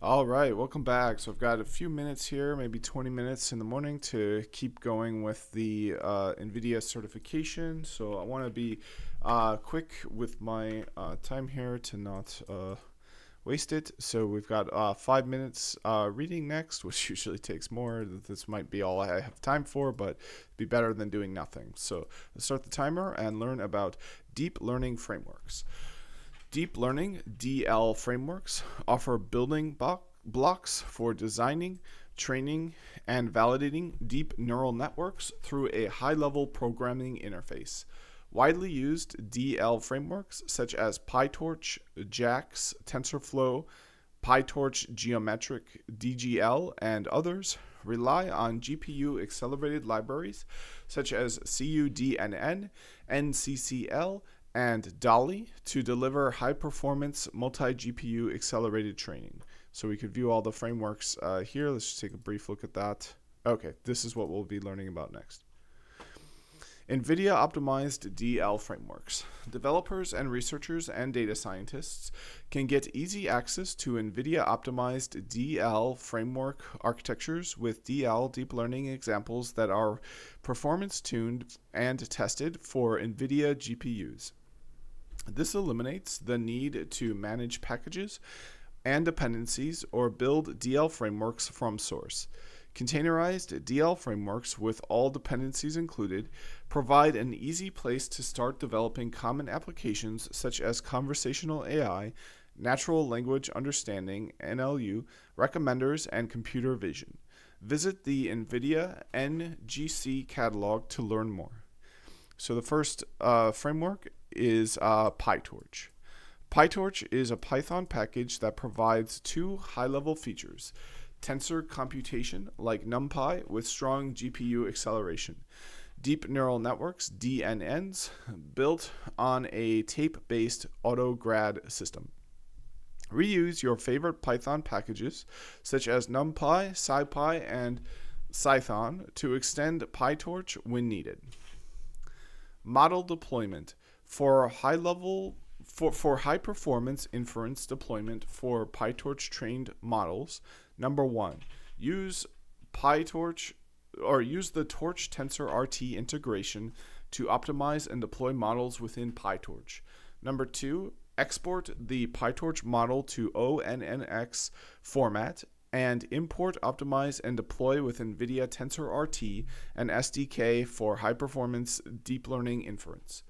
All right, welcome back. So I've got a few minutes here, maybe 20 minutes in the morning to keep going with the Nvidia certification. So I want to be quick with my time here to not waste it. So we've got 5 minutes reading next, which usually takes more. This might be all I have time for, but it'd be better than doing nothing. So let's start the timer and learn about deep learning frameworks. Deep learning (DL) frameworks offer building blocks for designing, training, and validating deep neural networks through a high-level programming interface. Widely used DL frameworks such as PyTorch, JAX, TensorFlow, PyTorch Geometric, DGL, and others rely on GPU accelerated libraries such as CUDNN, NCCL, and Dolly to deliver high-performance multi-GPU accelerated training. So we could view all the frameworks here. Let's just take a brief look at that. Okay, this is what we'll be learning about next. Nvidia optimized DL frameworks. Developers and researchers and data scientists can get easy access to Nvidia optimized DL framework architectures with DL deep learning examples that are performance tuned and tested for Nvidia GPUs. This eliminates the need to manage packages and dependencies or build DL frameworks from source. Containerized DL frameworks with all dependencies included provide an easy place to start developing common applications such as conversational AI, natural language understanding, NLU, recommenders, and computer vision. Visit the NVIDIA NGC catalog to learn more. So the first framework is PyTorch. PyTorch is a Python package that provides two high-level features: tensor computation like NumPy with strong GPU acceleration, deep neural networks DNNs built on a tape-based autograd system. Reuse your favorite Python packages such as NumPy, SciPy, and Cython to extend PyTorch when needed. Model deployment for high performance inference deployment for PyTorch trained models. Number 1, use PyTorch or use the Torch TensorRT integration to optimize and deploy models within PyTorch. Number 2, export the PyTorch model to ONNX format and import, optimize, and deploy with NVIDIA TensorRT and SDK for high-performance deep learning inference.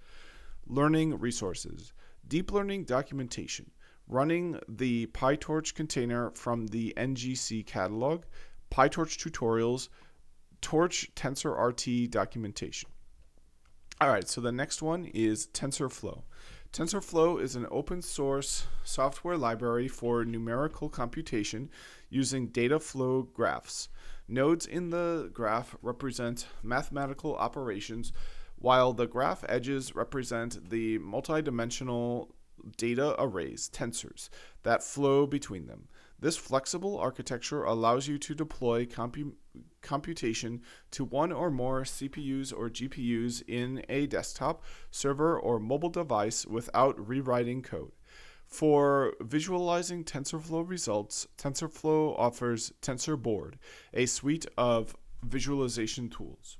Learning resources. Deep learning documentation. Running the PyTorch container from the NGC catalog, PyTorch tutorials, Torch TensorRT documentation. All right, so the next one is TensorFlow. TensorFlow is an open source software library for numerical computation using data flow graphs. Nodes in the graph represent mathematical operations, while the graph edges represent the multidimensional data arrays, tensors, that flow between them. This flexible architecture allows you to deploy computation to one or more CPUs or GPUs in a desktop, server, or mobile device without rewriting code. For visualizing TensorFlow results, TensorFlow offers TensorBoard, a suite of visualization tools.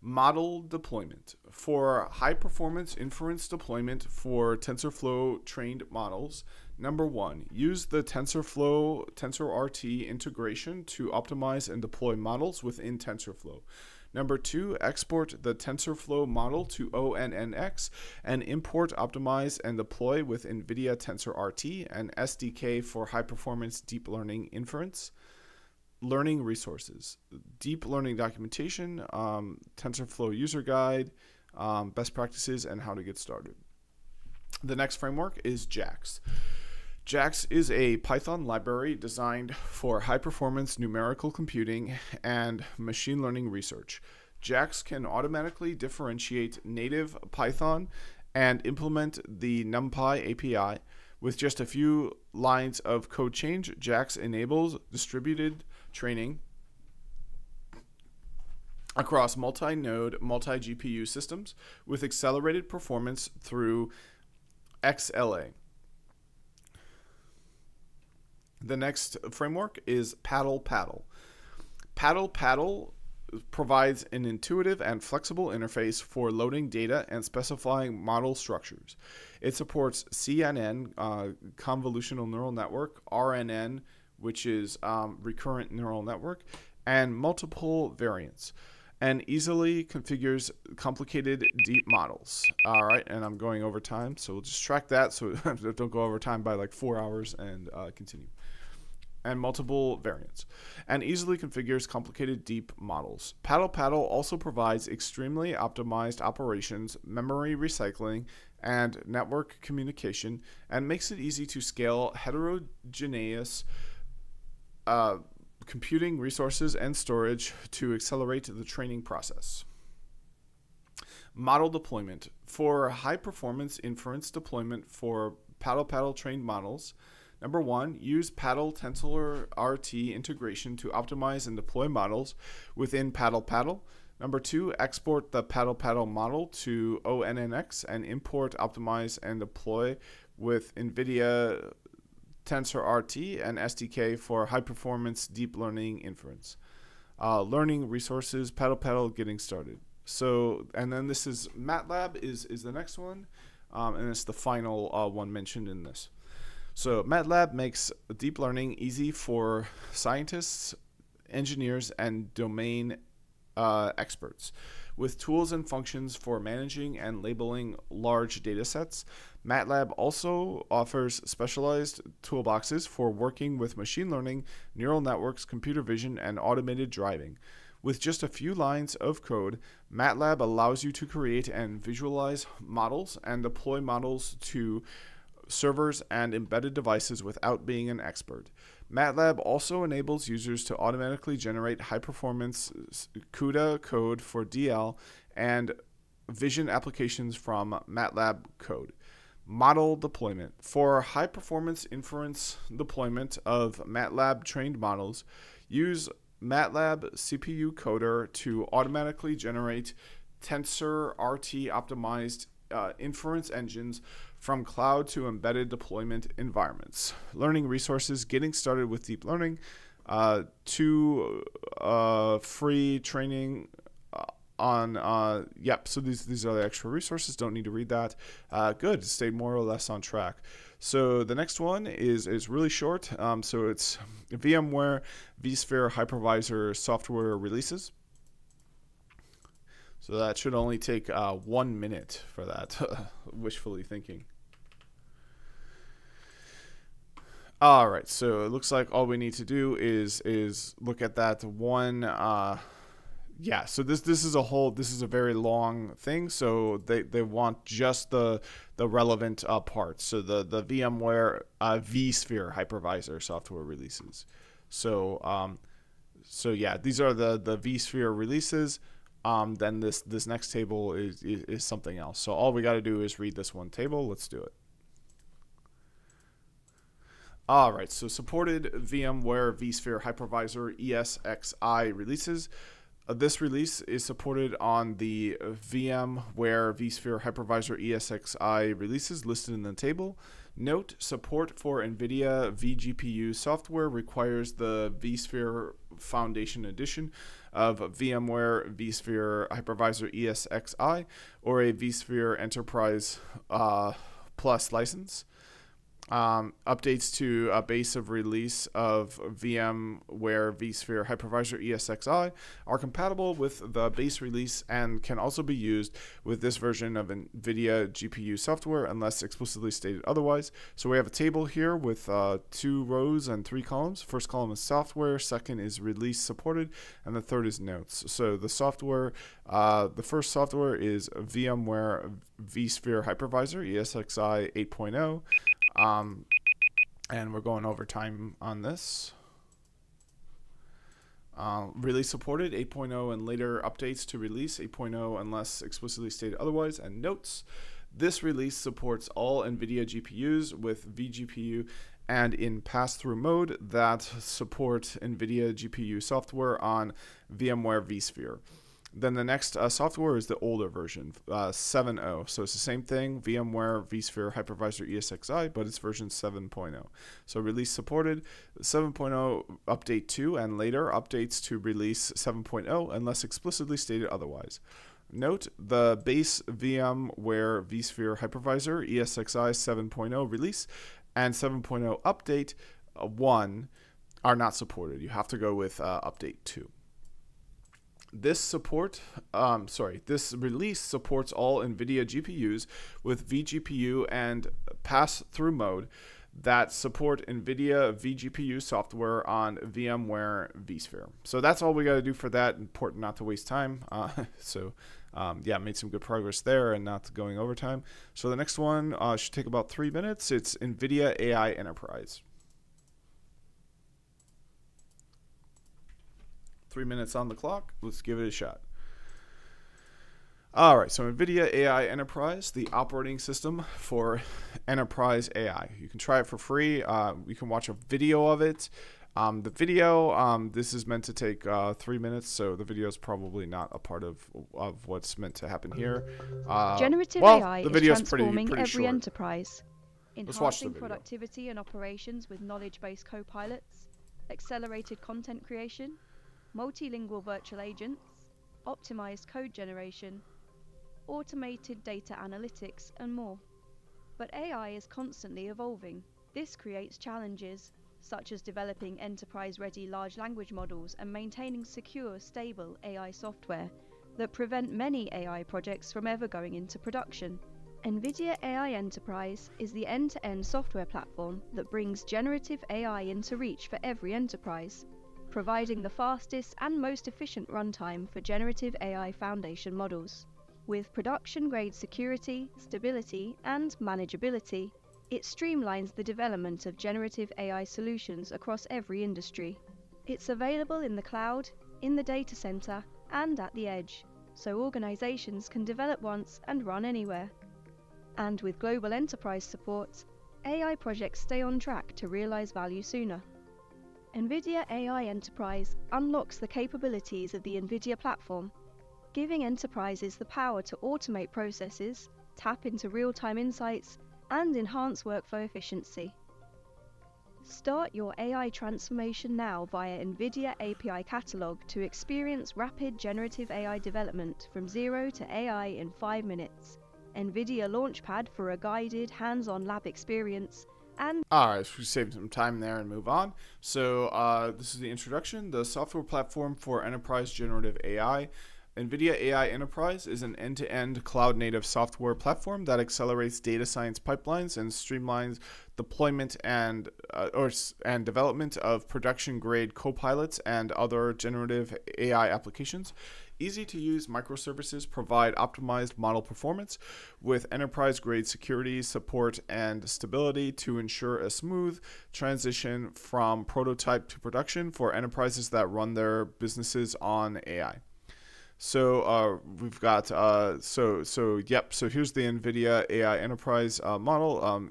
Model deployment. For high-performance inference deployment for TensorFlow trained models, number 1, use the TensorFlow TensorRT integration to optimize and deploy models within TensorFlow. Number 2, export the TensorFlow model to ONNX and import, optimize, and deploy with NVIDIA TensorRT and SDK for high-performance deep learning inference. Learning resources, deep learning documentation, TensorFlow user guide, best practices, and how to get started. The next framework is JAX. JAX is a Python library designed for high-performance numerical computing and machine learning research. JAX can automatically differentiate native Python and implement the NumPy API. With just a few lines of code change, JAX enables distributed training across multi-node, multi-GPU systems with accelerated performance through XLA. The next framework is Paddle Paddle. Paddle Paddle provides an intuitive and flexible interface for loading data and specifying model structures. It supports CNN, convolutional neural network, RNN, which is recurrent neural network, and multiple variants, and easily configures complicated deep models. All right, and I'm going over time, so we'll just track that so don't go over time by like 4 hours and continue. And multiple variants, and easily configures complicated deep models. Paddle Paddle also provides extremely optimized operations, memory recycling, and network communication, and makes it easy to scale heterogeneous computing resources and storage to accelerate the training process. Model deployment. For high-performance inference deployment for Paddle Paddle trained models, number 1, use Paddle Tensor RT integration to optimize and deploy models within Paddle Paddle. Number 2, export the Paddle Paddle model to ONNX and import, optimize, and deploy with Nvidia Tensor RT and SDK for high-performance deep learning inference. Learning resources, Paddle Paddle getting started. So, and then this is MATLAB is the next one, and it's the final one mentioned in this. So MATLAB makes deep learning easy for scientists, engineers, and domain experts. With tools and functions for managing and labeling large data sets, MATLAB also offers specialized toolboxes for working with machine learning, neural networks, computer vision, and automated driving. With just a few lines of code, MATLAB allows you to create and visualize models and deploy models to servers and embedded devices without being an expert. MATLAB also enables users to automatically generate high-performance CUDA code for DL and vision applications from MATLAB code. Model deployment. For high-performance inference deployment of MATLAB-trained models, use MATLAB CPU Coder to automatically generate Tensor RT optimized inference engines from cloud to embedded deployment environments. Learning resources, getting started with deep learning, free training on, so these are the extra resources, don't need to read that. Good, stay more or less on track. So the next one is really short, so it's VMware vSphere Hypervisor software releases. So that should only take 1 minute for that, wishfully thinking. All right, so it looks like all we need to do is look at that one. So this is a very long thing. So they want just the relevant parts. So the VMware vSphere hypervisor software releases. So yeah, these are the vSphere releases. Then this next table is something else. So all we got to do is read this one table. Let's do it. All right, so supported VMware vSphere Hypervisor ESXi releases. This release is supported on the VMware vSphere Hypervisor ESXi releases listed in the table. Note, support for Nvidia vGPU software requires the vSphere Foundation Edition of VMware vSphere Hypervisor ESXi or a vSphere Enterprise Plus license. Updates to a base of release of VMware vSphere Hypervisor ESXi are compatible with the base release and can also be used with this version of NVIDIA GPU software unless explicitly stated otherwise. So we have a table here with 2 rows and 3 columns. First column is software, second is release supported, and the third is notes. So the software, the first software is VMware vSphere Hypervisor ESXi 8.0. And we're going over time on this. Release supported 8.0 and later updates to release 8.0 unless explicitly stated otherwise, and notes. This release supports all NVIDIA GPUs with vGPU and in pass-through mode that support NVIDIA GPU software on VMware vSphere. Then the next software is the older version, 7.0. So it's the same thing, VMware vSphere Hypervisor ESXi, but it's version 7.0. So release supported, 7.0 update 2, and later updates to release 7.0 unless explicitly stated otherwise. Note, the base VMware vSphere Hypervisor ESXi 7.0 release and 7.0 update 1 are not supported. You have to go with update 2. This release supports all Nvidia GPUs with vGPU and pass-through mode that support Nvidia vGPU software on VMware vSphere. So that's all we got to do for that. Important not to waste time. Yeah, made some good progress there and not going overtime. So the next one should take about 3 minutes. It's Nvidia AI Enterprise. 3 minutes on the clock. Let's give it a shot. All right, so Nvidia AI Enterprise, the operating system for enterprise AI. You can try it for free. You can watch a video of it. The video, this is meant to take 3 minutes, so the video is probably not a part of what's meant to happen here. Generative AI is transforming every short. enterprise, enhancing productivity and operations with knowledge-based co-pilots, accelerated content creation, multilingual virtual agents, optimized code generation, automated data analytics, and more. But AI is constantly evolving. This creates challenges, such as developing enterprise-ready large language models and maintaining secure, stable AI software that prevent many AI projects from ever going into production. Nvidia AI Enterprise is the end-to-end software platform that brings generative AI into reach for every enterprise, providing the fastest and most efficient runtime for generative AI foundation models. With production-grade security, stability, and manageability, it streamlines the development of generative AI solutions across every industry. It's available in the cloud, in the data center, and at the edge, so organizations can develop once and run anywhere. And with global enterprise support, AI projects stay on track to realize value sooner. Nvidia AI Enterprise unlocks the capabilities of the Nvidia platform, giving enterprises the power to automate processes, tap into real-time insights, and enhance workflow efficiency. Start your AI transformation now via Nvidia API Catalog to experience rapid generative AI development from zero to AI in 5 minutes. Nvidia Launchpad for a guided, hands-on lab experience. Alright, so we save some time there and move on. So this is the introduction. The software platform for enterprise generative AI. Nvidia AI Enterprise is an end-to-end cloud-native software platform that accelerates data science pipelines and streamlines deployment and development of production-grade copilots and other generative AI applications. Easy-to-use microservices provide optimized model performance with enterprise-grade security, support, and stability to ensure a smooth transition from prototype to production for enterprises that run their businesses on AI. So we've got so here's the Nvidia AI Enterprise model.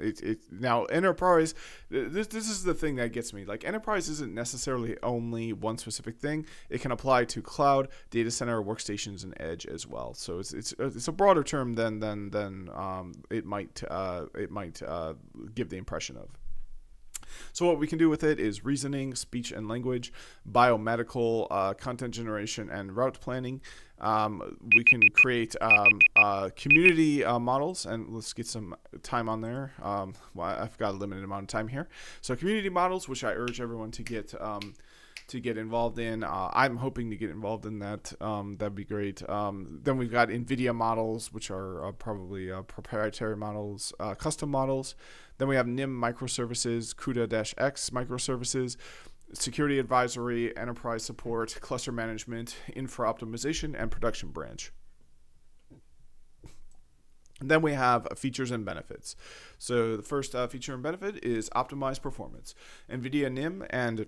Now enterprise, this is the thing that gets me. Like, enterprise isn't necessarily only one specific thing. It can apply to cloud, data center, workstations, and edge as well. So it's a broader term than it might give the impression of. So what we can do with it is reasoning, speech and language, biomedical, content generation, and route planning. We can create community models, and let's get some time on there. Well, I've got a limited amount of time here. So community models, which I urge everyone to get involved in. I'm hoping to get involved in that. That'd be great. Then we've got NVIDIA models, which are probably proprietary models, custom models. Then we have NIM microservices, CUDA-X microservices, security advisory, enterprise support, cluster management, infra optimization, and production branch. Then we have features and benefits. So the first feature and benefit is optimized performance. NVIDIA NIM and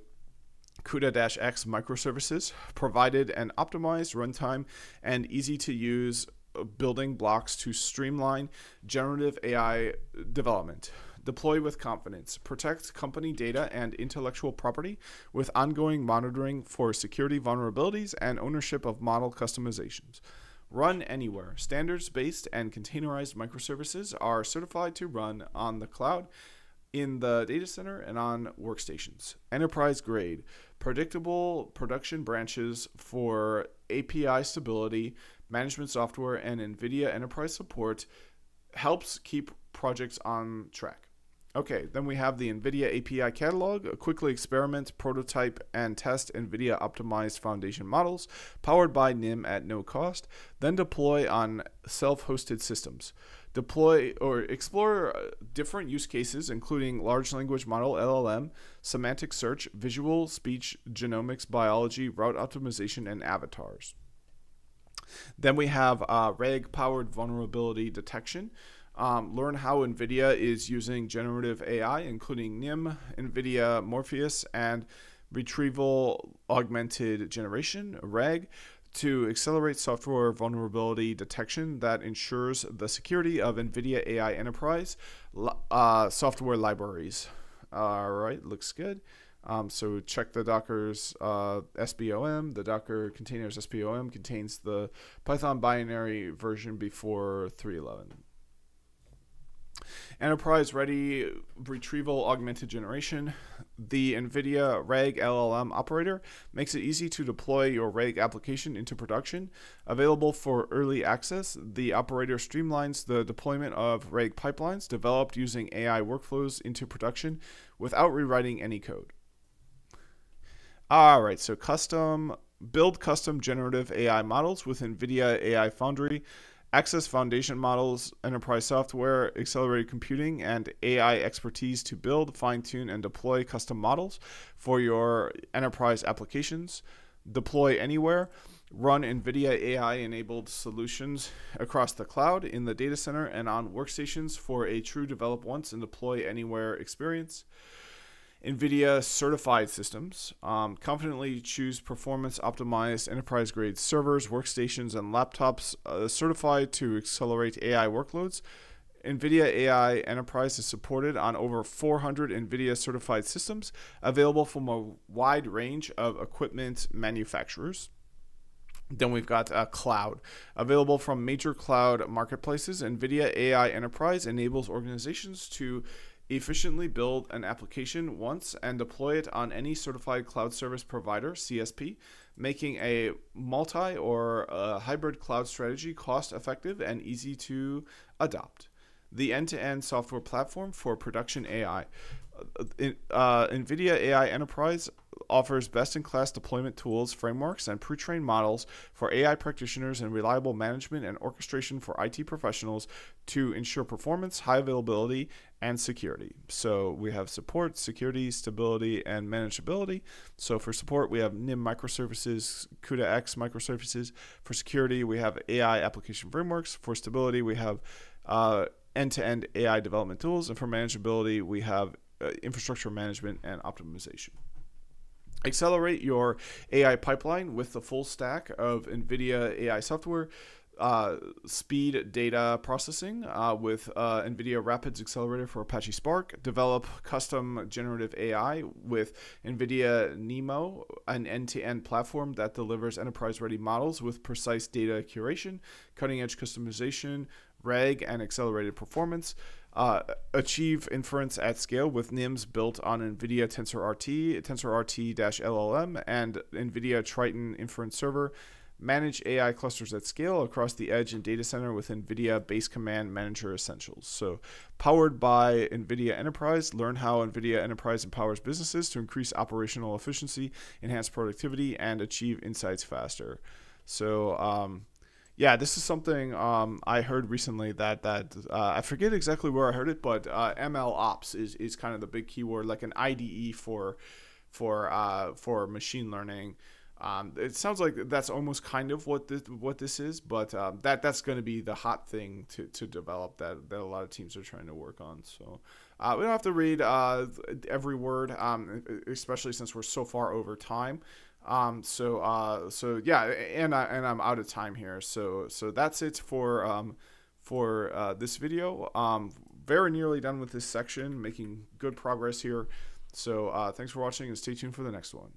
CUDA-X microservices provided an optimized runtime and easy-to-use building blocks to streamline generative AI development. Deploy with confidence. Protect company data and intellectual property with ongoing monitoring for security vulnerabilities and ownership of model customizations. Run anywhere. Standards-based and containerized microservices are certified to run on the cloud, in the data center, and on workstations. Enterprise grade. Predictable production branches for API stability, management software, and NVIDIA enterprise support helps keep projects on track. Okay, then we have the NVIDIA API catalog. Quickly experiment, prototype, and test NVIDIA optimized foundation models powered by NIM at no cost. Then deploy on self-hosted systems. Deploy or explore different use cases, including large language model (LLM), semantic search, visual, speech, genomics, biology, route optimization, and avatars. Then we have RAG-powered vulnerability detection. Learn how NVIDIA is using generative AI, including NIM, NVIDIA Morpheus, and retrieval augmented generation, RAG, to accelerate software vulnerability detection that ensures the security of NVIDIA AI Enterprise software libraries. All right, looks good. So check the Docker's SBOM. The Docker containers SBOM contains the Python binary version before 3.11. Enterprise-ready retrieval augmented generation. The NVIDIA RAG LLM operator makes it easy to deploy your RAG application into production. Available for early access, the operator streamlines the deployment of RAG pipelines developed using AI workflows into production without rewriting any code. All right, so build custom generative AI models with NVIDIA AI Foundry. Access foundation models, enterprise software, accelerated computing, and AI expertise to build, fine-tune, and deploy custom models for your enterprise applications. Deploy anywhere. Run NVIDIA AI-enabled solutions across the cloud, in the data center, and on workstations for a true develop once and deploy anywhere experience. NVIDIA certified systems. Confidently choose performance-optimized enterprise-grade servers, workstations, and laptops certified to accelerate AI workloads. NVIDIA AI Enterprise is supported on over 400 NVIDIA certified systems, available from a wide range of equipment manufacturers. Then we've got cloud. Available from major cloud marketplaces, NVIDIA AI Enterprise enables organizations to efficiently build an application once and deploy it on any certified cloud service provider, CSP, making a multi or hybrid cloud strategy cost-effective and easy to adopt. The end-to-end software platform for production AI. NVIDIA AI Enterprise offers best-in-class deployment tools, frameworks, and pre-trained models for AI practitioners and reliable management and orchestration for IT professionals to ensure performance, high availability, and security. So we have support, security, stability, and manageability. So for support, we have NIM microservices, CUDA-X microservices. For security, we have AI application frameworks. For stability, we have end-to-end AI development tools. And for manageability, we have infrastructure management and optimization. Accelerate your AI pipeline with the full stack of NVIDIA AI software, speed data processing with NVIDIA Rapids Accelerator for Apache Spark. Develop custom generative AI with NVIDIA NeMo, an end-to-end platform that delivers enterprise-ready models with precise data curation, cutting-edge customization, RAG, and accelerated performance. Achieve inference at scale with NIMs built on NVIDIA TensorRT, TensorRT-LLM, and NVIDIA Triton Inference Server. Manage AI clusters at scale across the edge and data center with NVIDIA Base Command Manager Essentials. So powered by NVIDIA Enterprise, learn how NVIDIA Enterprise empowers businesses to increase operational efficiency, enhance productivity, and achieve insights faster. So, yeah, this is something I heard recently that I forget exactly where I heard it, but ML Ops is kind of the big keyword, like an IDE for machine learning. It sounds like that's almost kind of what this is, but that's going to be the hot thing to develop that a lot of teams are trying to work on. So we don't have to read every word, especially since we're so far over time. So yeah, and I'm out of time here. So that's it for this video. very nearly done with this section, making good progress here. So thanks for watching, and stay tuned for the next one.